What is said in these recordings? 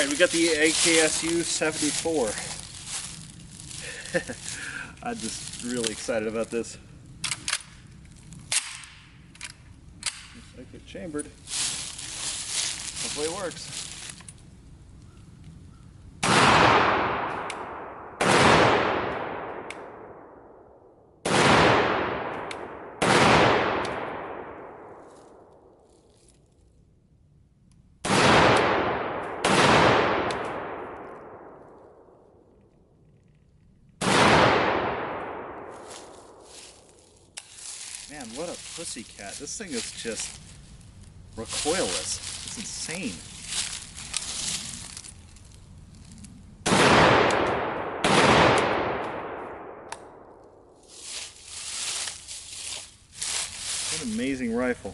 Alright, we got the AKSU-74. I'm just really excited about this. Looks like it chambered. Hopefully it works. Man, what a pussycat. This thing is just recoilless. It's insane. What an amazing rifle.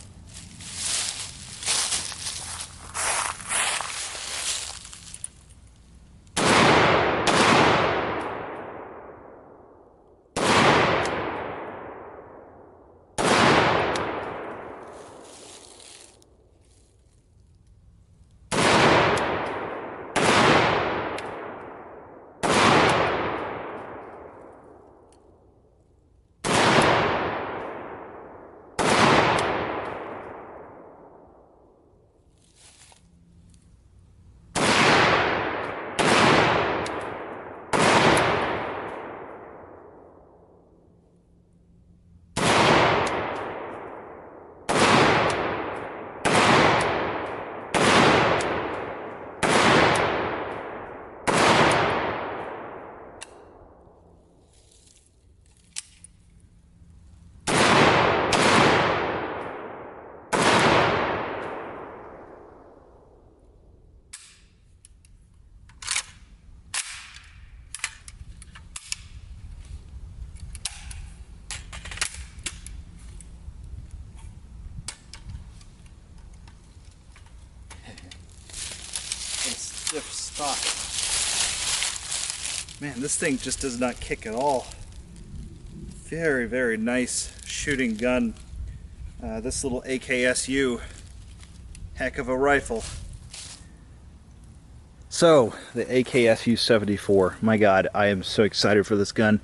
Stiff stock. Man, this thing just does not kick at all. Very, very nice shooting gun. This little AKSU, heck of a rifle. So, the AKSU-74. My God, I am so excited for this gun.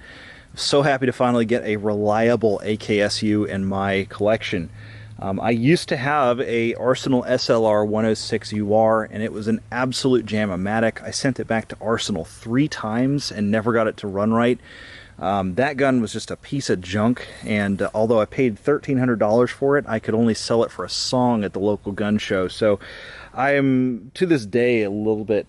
I'm so happy to finally get a reliable AKSU in my collection. I used to have a Arsenal SLR 106 UR, and it was an absolute jam-o-matic. I sent it back to Arsenal 3 times and never got it to run right. That gun was just a piece of junk, and although I paid $1,300 for it, I could only sell it for a song at the local gun show. So I am, to this day, a little bit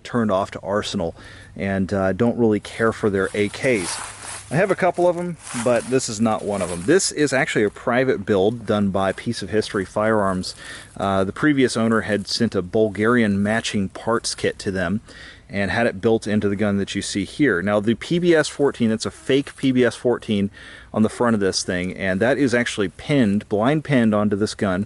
turned off to Arsenal, and don't really care for their AKs. I have a couple of them, but this is not one of them. This is actually a private build done by Piece of History Firearms. The previous owner had sent a Bulgarian matching parts kit to them and had it built into the gun that you see here. Now the PBS-14, it's a fake PBS-14 on the front of this thing, and that is actually pinned, blind pinned onto this gun.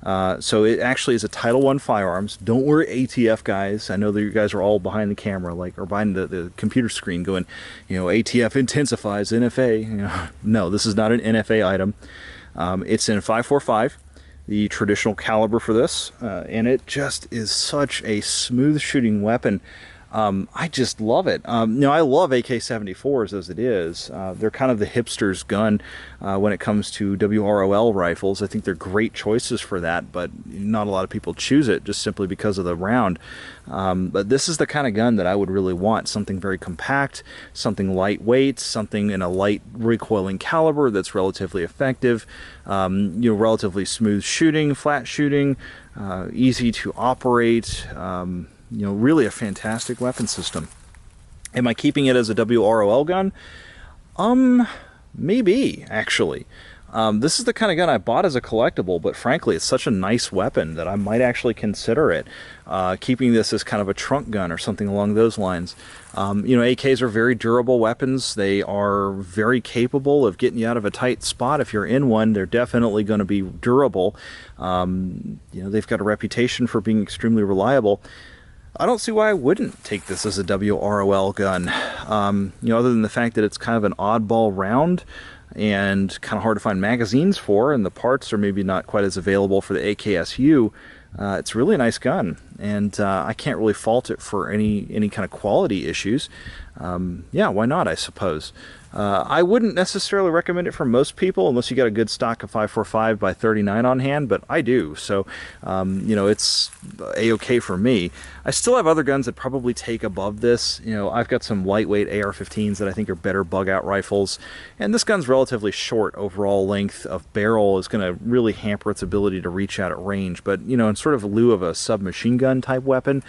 So it actually is a Title I firearms. Don't worry, ATF guys. I know that you guys are all behind the camera, like, or behind the computer screen going, you know, ATF intensifies NFA. You know, no, this is not an NFA item. It's in 5.45, the traditional caliber for this, and it just is such a smooth shooting weapon. I just love it. I love AK-74s as it is. They're kind of the hipster's gun when it comes to WROL rifles. I think they're great choices for that, but not a lot of people choose it just simply because of the round. But this is the kind of gun that I would really want. Something very compact, something lightweight, something in a light recoiling caliber that's relatively effective, relatively smooth shooting, flat shooting, easy to operate, really a fantastic weapon system. Am I keeping it as a WROL gun? Maybe, actually. This is the kind of gun I bought as a collectible, but frankly, it's such a nice weapon that I might actually consider it. Keeping this as kind of a trunk gun or something along those lines. AKs are very durable weapons. They are very capable of getting you out of a tight spot. If you're in one, they're definitely going to be durable. They've got a reputation for being extremely reliable. I don't see why I wouldn't take this as a WROL gun. Other than the fact that it's kind of an oddball round and kind of hard to find magazines for, and the parts are maybe not quite as available for the AKSU. it's really a nice gun, and I can't really fault it for any kind of quality issues. Yeah, why not, I suppose. I wouldn't necessarily recommend it for most people unless you got a good stock of 545 by 39 on hand, but I do, so you know, it's a-okay for me. I still have other guns that probably take above this. You know, I've got some lightweight AR-15s that I think are better bug-out rifles, and this gun's relatively short overall length of barrel is going to really hamper its ability to reach out at range, but you know, in sort of lieu of a submachine gun type weapon,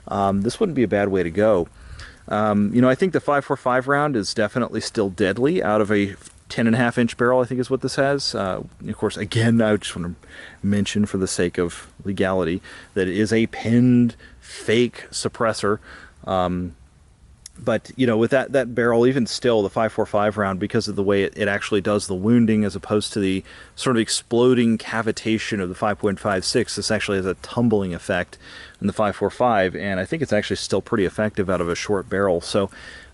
this wouldn't be a bad way to go. You know, I think the 545 round is definitely still deadly out of a 10.5-inch barrel, I think is what this has. Of course, again, I just want to mention for the sake of legality that it is a pinned fake suppressor. But, you know, with that barrel, even still, the 545 round, because of the way it actually does the wounding as opposed to the sort of exploding cavitation of the 5.56, this actually has a tumbling effect in the 545, and I think it's actually still pretty effective out of a short barrel. So,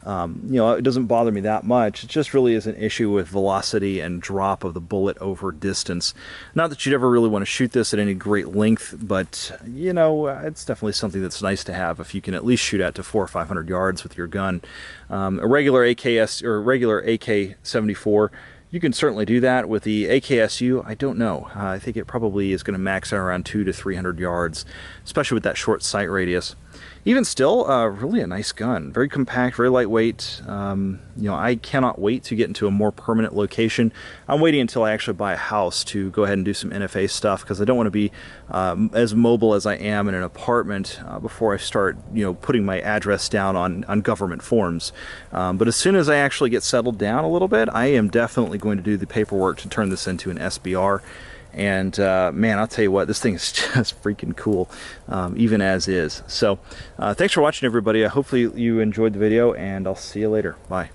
you know, it doesn't bother me that much. It just really is an issue with velocity and drop of the bullet over distance. Not that you'd ever really want to shoot this at any great length, but, you know, it's definitely something that's nice to have if you can at least shoot out to 400 or 500 yards with your gun. A regular AKS or regular AK-74, you can certainly do that. With the AKSU, I don't know. I think it probably is going to max out around 200 to 300 yards, especially with that short sight radius. Even still, really a nice gun. Very compact, very lightweight. You know, I cannot wait to get into a more permanent location. I'm waiting until I actually buy a house to go ahead and do some NFA stuff, because I don't want to be as mobile as I am in an apartment before I start, you know, putting my address down on government forms. But as soon as I actually get settled down a little bit, I am definitely going to do the paperwork to turn this into an SBR. And man, I'll tell you what, this thing is just freaking cool, even as is. So thanks for watching, everybody. Hopefully you enjoyed the video, and I'll see you later. Bye.